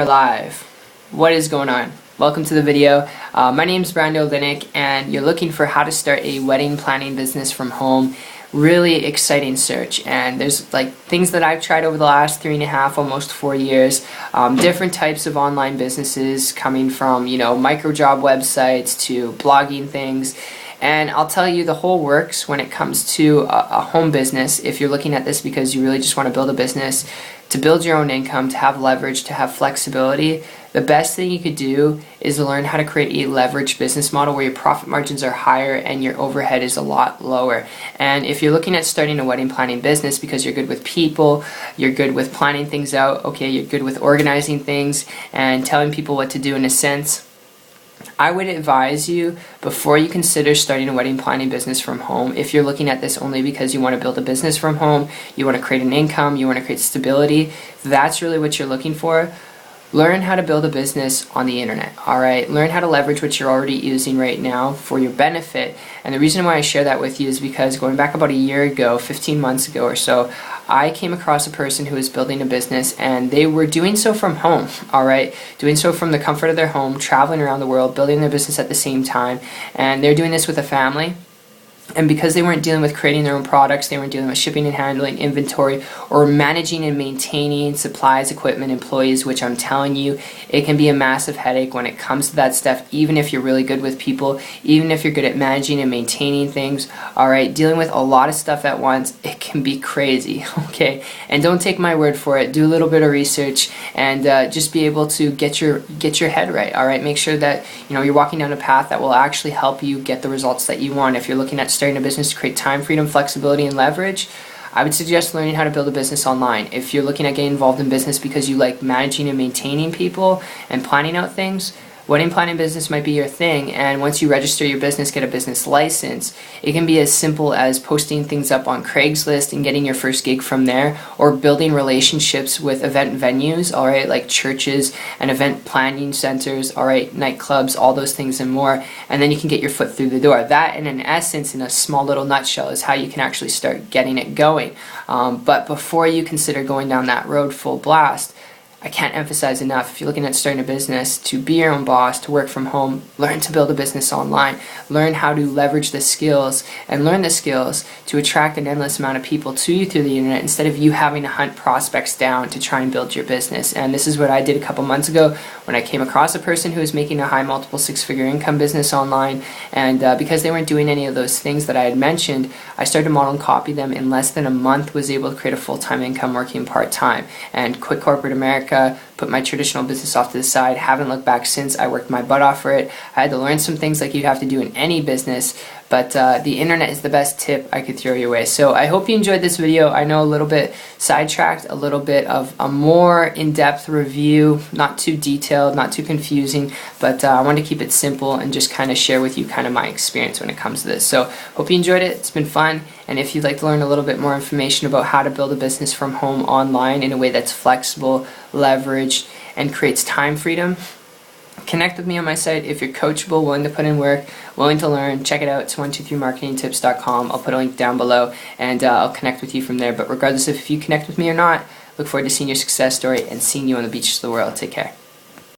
Live. What is going on? Welcome to the video. My name is Brando Linick, and you're looking for how to start a wedding planning business from home. Really exciting search, and there's like things that I've tried over the last 3.5, almost 4 years. Different types of online businesses, coming from micro job websites to blogging things. And I'll tell you, the whole works when it comes to a home business. If you're looking at this because you really just want to build a business, to build your own income, to have leverage, to have flexibility, the best thing you could do is learn how to create a leveraged business model where your profit margins are higher and your overhead is a lot lower. And if you're looking at starting a wedding planning business because you're good with people, you're good with planning things out, okay, you're good with organizing things and telling people what to do in a sense, I would advise you, before you consider starting a wedding planning business from home, if you're looking at this only because you want to build a business from home, you want to create an income, you want to create stability, if that's really what you're looking for, learn how to build a business on the internet, alright? Learn how to leverage what you're already using right now for your benefit. And the reason why I share that with you is because going back about a year ago, 15 months ago or so, I came across a person who was building a business, and they were doing so from home, alright? Doing so from the comfort of their home, traveling around the world, building their business at the same time. And they're doing this with a family. And because they weren't dealing with creating their own products, they weren't dealing with shipping and handling, inventory, or managing and maintaining supplies, equipment, employees, which I'm telling you, it can be a massive headache when it comes to that stuff, even if you're really good with people, even if you're good at managing and maintaining things, alright, dealing with a lot of stuff at once, it can be crazy, okay? And don't take my word for it, do a little bit of research, and just be able to get your head right, alright? Make sure that you're walking down a path that will actually help you get the results that you want. If you're looking at starting a business to create time, freedom, flexibility, and leverage, I would suggest learning how to build a business online. If you're looking at getting involved in business because you like managing and maintaining people and planning out things, wedding planning business might be your thing. And once you register your business, get a business license, it can be as simple as posting things up on Craigslist and getting your first gig from there, or building relationships with event venues, alright, like churches and event planning centers, alright, nightclubs, all those things and more, and then you can get your foot through the door. That, in essence, in a small little nutshell, is how you can actually start getting it going. But before you consider going down that road full blast, I can't emphasize enough, if you're looking at starting a business, to be your own boss, to work from home, learn to build a business online, learn how to leverage the skills, and learn the skills to attract an endless amount of people to you through the internet instead of you having to hunt prospects down to try and build your business. And this is what I did a couple months ago when I came across a person who was making a high multiple six-figure income business online, and because they weren't doing any of those things that I had mentioned, I started to model and copy them. In less than a month, was able to create a full-time income working part-time and quit corporate America, put my traditional business off to the side, haven't looked back since. I worked my butt off for it. I had to learn some things like you have to do in any business, but the internet is the best tip I could throw your way. So I hope you enjoyed this video. I know a little bit sidetracked, a little bit of a more in-depth review, not too detailed, not too confusing, but I wanted to keep it simple and just kind of share with you kind of my experience when it comes to this. So hope you enjoyed it. It's been fun. And if you'd like to learn a little bit more information about how to build a business from home online in a way that's flexible, leveraged, and creates time freedom, connect with me on my site. If you're coachable, willing to put in work, willing to learn, check it out. It's 123marketingtips.com. I'll put a link down below, and I'll connect with you from there. But regardless of if you connect with me or not, look forward to seeing your success story and seeing you on the beaches of the world. Take care.